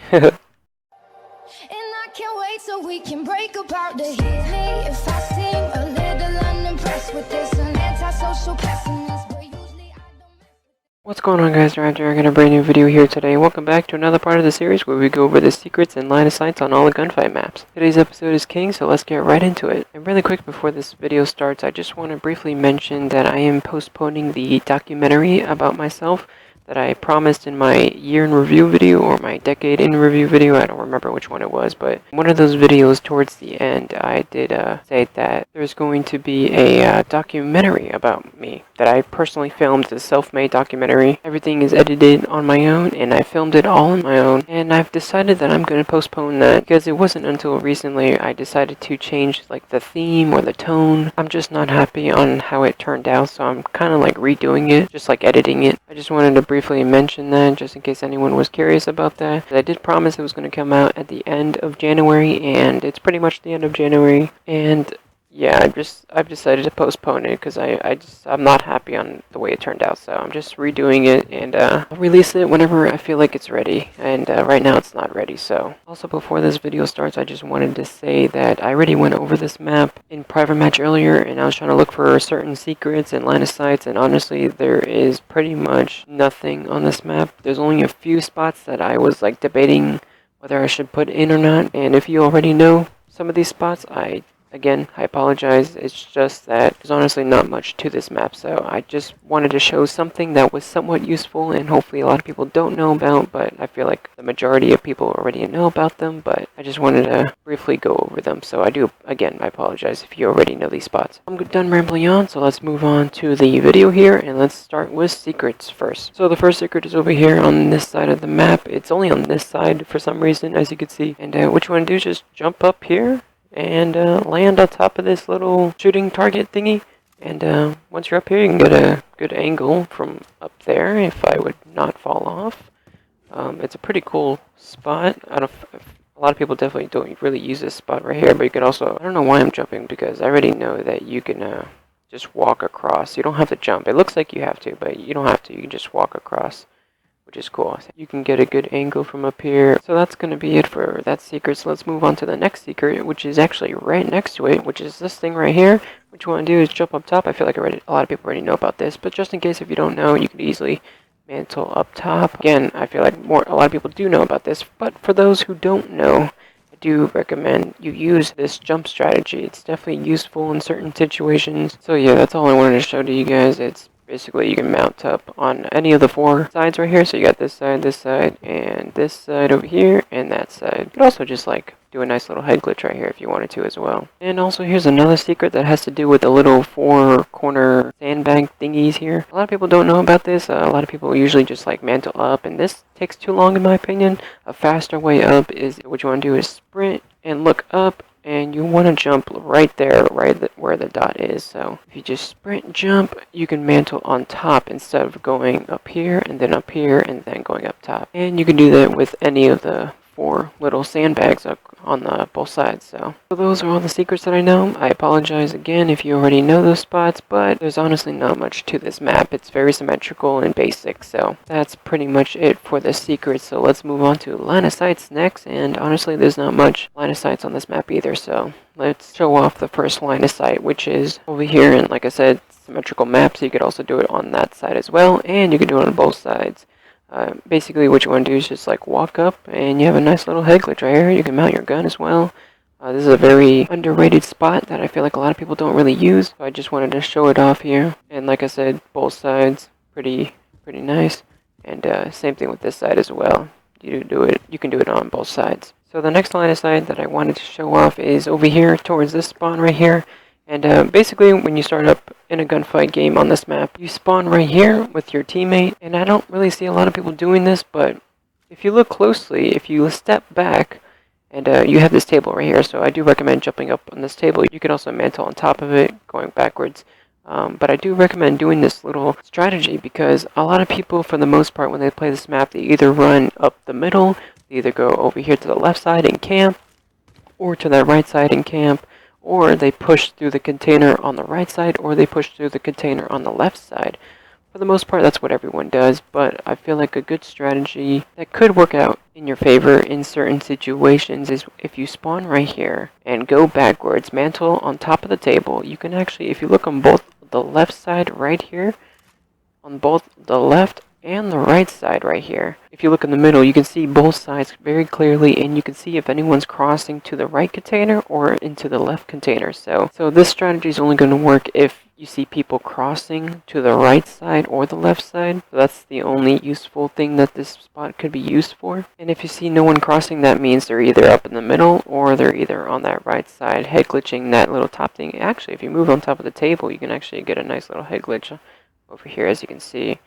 And I can't wait so we can break apart to hear me if I seem a little unimpressed with this. An antisocial pessimist, but usually I don't mess with. What's going on, guys? Derived here. I got a brand new video here today. Welcome back to another part of the series where we go over the secrets and line of sights on all the gunfight maps. Today's episode is King, so let's get right into it. And really quick before this video starts, I just want to briefly mention that I am postponing the documentary about myself that I promised in my year in review video or my decade in review video. I don't remember which one it was, but one of those videos towards the end, I did say that there's going to be a documentary about me that I personally filmed. It's a self-made documentary. Everything is edited on my own, and I filmed it all on my own. And I've decided that I'm going to postpone that because it wasn't until recently I decided to change like the theme or the tone. I'm just not happy on how it turned out, so I'm kind of like redoing it, just like editing it. I just wanted to briefly mention that just in case anyone was curious about that. I did promise it was going to come out at the end of January, and it's pretty much the end of January. And yeah, I've decided to postpone it because I'm not happy on the way it turned out, so I'm just redoing it, and I'll release it whenever I feel like it's ready, and right now it's not ready. So also, before this video starts, I just wanted to say that I already went over this map in private match earlier, and I was trying to look for certain secrets and line of sights, and honestly there is pretty much nothing on this map. There's only a few spots that I was like debating whether I should put in or not, and if you already know some of these spots, Again, I apologize. It's just that there's honestly not much to this map, so I just wanted to show something that was somewhat useful and hopefully a lot of people don't know about, but I feel like the majority of people already know about them, but I just wanted to briefly go over them. So I apologize if you already know these spots. I'm done rambling on, so let's move on to the video here, and let's start with secrets first. So the first secret is over here on this side of the map. It's only on this side for some reason, as you can see, and what you want to do is just jump up here and land on top of this little shooting target thingy, and once you're up here you can get a good angle from up there if I would not fall off. It's a pretty cool spot. A lot of people definitely don't really use this spot right here, but you could also, I don't know why I'm jumping because I already know that you can just walk across. You don't have to jump. It looks like you have to, but you don't have to. You can just walk across, which is cool. You can get a good angle from up here. So that's going to be it for that secret. So let's move on to the next secret, which is actually right next to it, which is this thing right here. What you want to do is jump up top. I feel like a lot of people already know about this, but just in case if you don't know, you can easily mantle up top. Again, I feel like a lot of people do know about this, but for those who don't know, I do recommend you use this jump strategy. It's definitely useful in certain situations. So yeah, that's all I wanted to show to you guys. It's basically, you can mount up on any of the four sides right here. So you got this side, and this side over here, and that side. You could also just like do a nice little head glitch right here if you wanted to as well. And also, here's another secret that has to do with the little four-corner sandbag thingies here. A lot of people don't know about this. A lot of people usually just like mantle up, and this takes too long in my opinion. A faster way up is what you want to do is sprint and look up, and you want to jump right there, where the dot is. So if you just sprint jump, you can mantle on top instead of going up here and then up here and then going up top. And you can do that with any of the four little sandbags up on both sides. So those are all the secrets that I know. I apologize again if you already know those spots, but there's honestly not much to this map. It's very symmetrical and basic, so that's pretty much it for the secrets. So let's move on to line of sights next, and honestly there's not much line of sights on this map either, so let's show off the first line of sight, which is over here. And like I said, symmetrical map, so you could also do it on that side as well, and you can do it on both sides. Basically what you want to do is just like walk up, and you have a nice little head glitch right here. You can mount your gun as well. This is a very underrated spot that I feel like a lot of people don't really use, so I just wanted to show it off here. And like I said, both sides pretty nice, and same thing with this side as well. You can do it on both sides. So the next line of sight that I wanted to show off is over here towards this spawn right here. And basically, when you start up in a gunfight game on this map, you spawn right here with your teammate. And I don't really see a lot of people doing this, but if you look closely, if you step back, and you have this table right here, so I do recommend jumping up on this table. You can also mantle on top of it, going backwards. But I do recommend doing this little strategy because a lot of people, for the most part, when they play this map, they either run up the middle, they either go over here to the left side and camp, or to the right side and camp, or they push through the container on the right side, or they push through the container on the left side. For the most part, that's what everyone does, but I feel like a good strategy that could work out in your favor in certain situations is if you spawn right here and go backwards, mantle on top of the table, you can actually, if you look on both the left side right here, on both the left and the right side right here. If you look in the middle, you can see both sides very clearly, and you can see if anyone's crossing to the right container or into the left container. So this strategy is only going to work if you see people crossing to the right side or the left side. So that's the only useful thing that this spot could be used for. And if you see no one crossing, that means they're either up in the middle or they're either on that right side, head glitching that little top thing. Actually, if you move on top of the table, you can actually get a nice little head glitch over here, as you can see.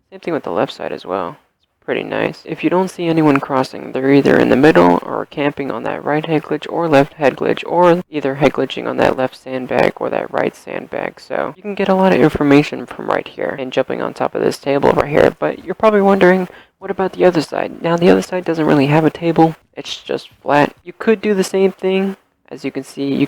Same thing with the left side as well. It's pretty nice. If you don't see anyone crossing, they're either in the middle or camping on that right head glitch or left head glitch, or either head glitching on that left sandbag or that right sandbag. So you can get a lot of information from right here and jumping on top of this table right here. But you're probably wondering, what about the other side? Now, the other side doesn't really have a table. It's just flat. You could do the same thing. As you can see, you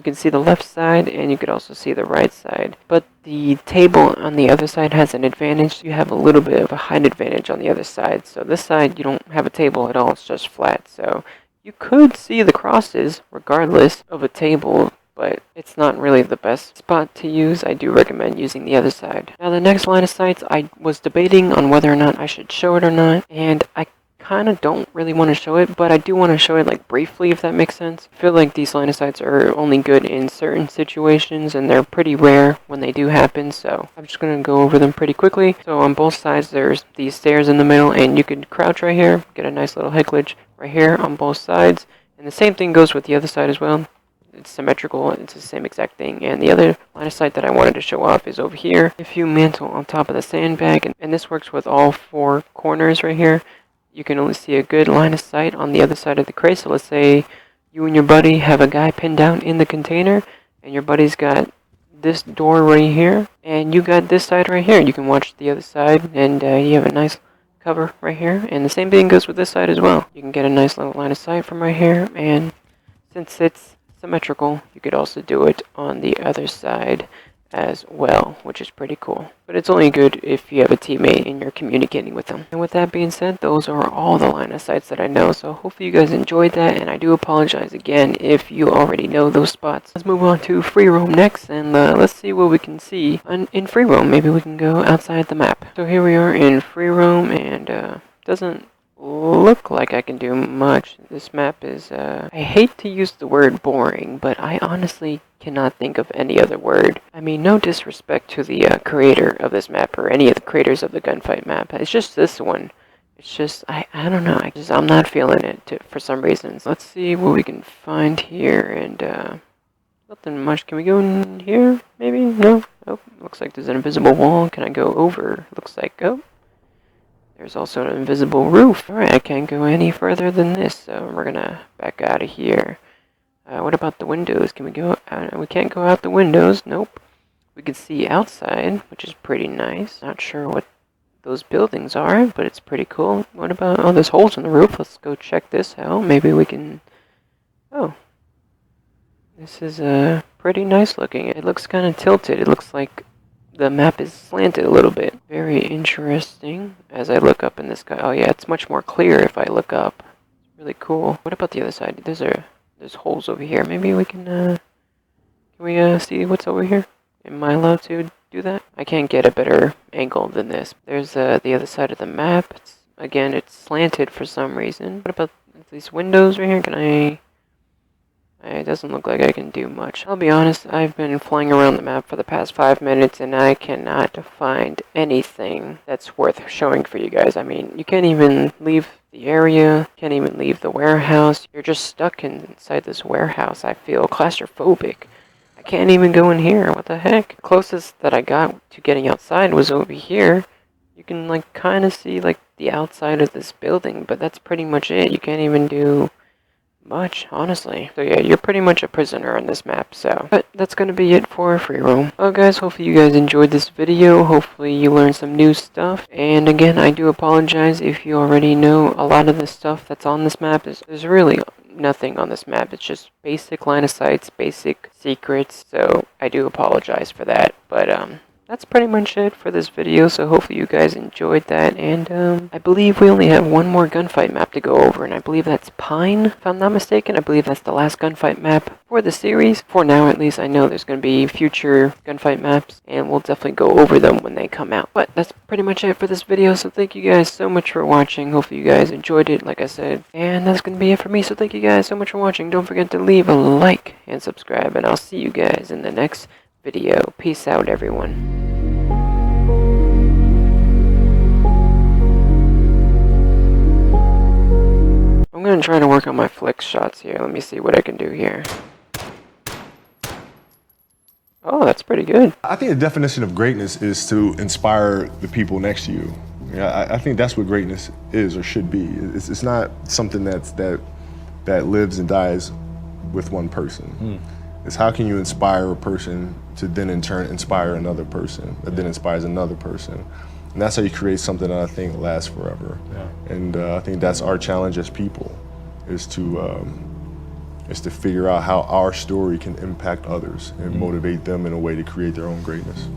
can see the left side, and you could also see the right side. But the table on the other side has an advantage. You have a little bit of a height advantage on the other side. So this side, you don't have a table at all. It's just flat. So you could see the crosses regardless of a table, but it's not really the best spot to use. I do recommend using the other side. Now, the next line of sights, I was debating on whether or not I should show it or not, and I kind of don't really want to show it, but I do want to show it like briefly, if that makes sense. I feel like these line of sights are only good in certain situations, and they're pretty rare when they do happen, so I'm just going to go over them pretty quickly. So on both sides, there's these stairs in the middle, and you could crouch right here, get a nice little head glitch right here on both sides, and the same thing goes with the other side as well. It's symmetrical, it's the same exact thing. And the other line of sight that I wanted to show off is over here. If you mantle on top of the sandbag, and this works with all four corners right here, you can only see a good line of sight on the other side of the crate. So let's say you and your buddy have a guy pinned down in the container, and your buddy's got this door right here, and you got this side right here. You can watch the other side, and you have a nice cover right here. And the same thing goes with this side as well. You can get a nice little line of sight from right here, and since it's symmetrical, you could also do it on the other side as well, which is pretty cool. But it's only good if you have a teammate and you're communicating with them. And with that being said, those are all the line of sights that I know, so hopefully you guys enjoyed that, and I do apologize again if you already know those spots. Let's move on to free roam next, and let's see what we can see in free roam. Maybe we can go outside the map. So here we are in free roam, and doesn't look like I can do much. This map is, I hate to use the word boring, but I honestly cannot think of any other word. I mean, no disrespect to the creator of this map or any of the creators of the gunfight map. It's just this one. It's just, I don't know. I'm not feeling it for some reasons. Let's see what we can find here, and nothing much. Can we go in here? Maybe? No? Oh, looks like there's an invisible wall. Can I go over? Looks like, oh. There's also an invisible roof. Alright, I can't go any further than this, so we're gonna back out of here. What about the windows? Can we go out? We can't go out the windows. Nope. We can see outside, which is pretty nice. Not sure what those buildings are, but it's pretty cool. What about... oh, there's holes in the roof. Let's go check this out. Maybe we can... oh. This is pretty nice looking. It looks kind of tilted. It looks like the map is slanted a little bit. Very interesting as I look up in the sky. Oh yeah, it's much more clear if I look up. It's really cool. What about the other side? There's holes over here. Maybe we can we see what's over here? Am I allowed to do that? I can't get a better angle than this. There's the other side of the map. Again, it's slanted for some reason. What about these windows right here? Can I... it doesn't look like I can do much. I'll be honest, I've been flying around the map for the past 5 minutes, and I cannot find anything that's worth showing for you guys. I mean, you can't even leave the area, can't even leave the warehouse. You're just stuck inside this warehouse. I feel claustrophobic. I can't even go in here. What the heck? Closest that I got to getting outside was over here. You can, like, kind of see, like, the outside of this building, but that's pretty much it. You can't even do much, honestly. So yeah, you're pretty much a prisoner on this map, so. But that's gonna be it for free roam. Well guys, hopefully you guys enjoyed this video. Hopefully you learned some new stuff. And again, I do apologize if you already know a lot of the stuff that's on this map. There's really nothing on this map. It's just basic line of sights, basic secrets. So I do apologize for that. But that's pretty much it for this video, so hopefully you guys enjoyed that, and I believe we only have one more gunfight map to go over, and I believe that's Pine, if I'm not mistaken. I believe that's the last gunfight map for the series. For now, at least, I know there's going to be future gunfight maps, and we'll definitely go over them when they come out. But that's pretty much it for this video, so thank you guys so much for watching. Hopefully you guys enjoyed it, like I said, and that's going to be it for me, so thank you guys so much for watching. Don't forget to leave a like and subscribe, and I'll see you guys in the next video. Peace out, everyone. I'm gonna try to work on my flex shots here. Let me see what I can do here. Oh, that's pretty good. I think the definition of greatness is to inspire the people next to you. I think that's what greatness is or should be. It's not something that lives and dies with one person. It's how can you inspire a person to then in turn inspire another person that then inspires another person. And that's how you create something that I think lasts forever. And I think that's our challenge as people, is to figure out how our story can impact others and motivate them in a way to create their own greatness.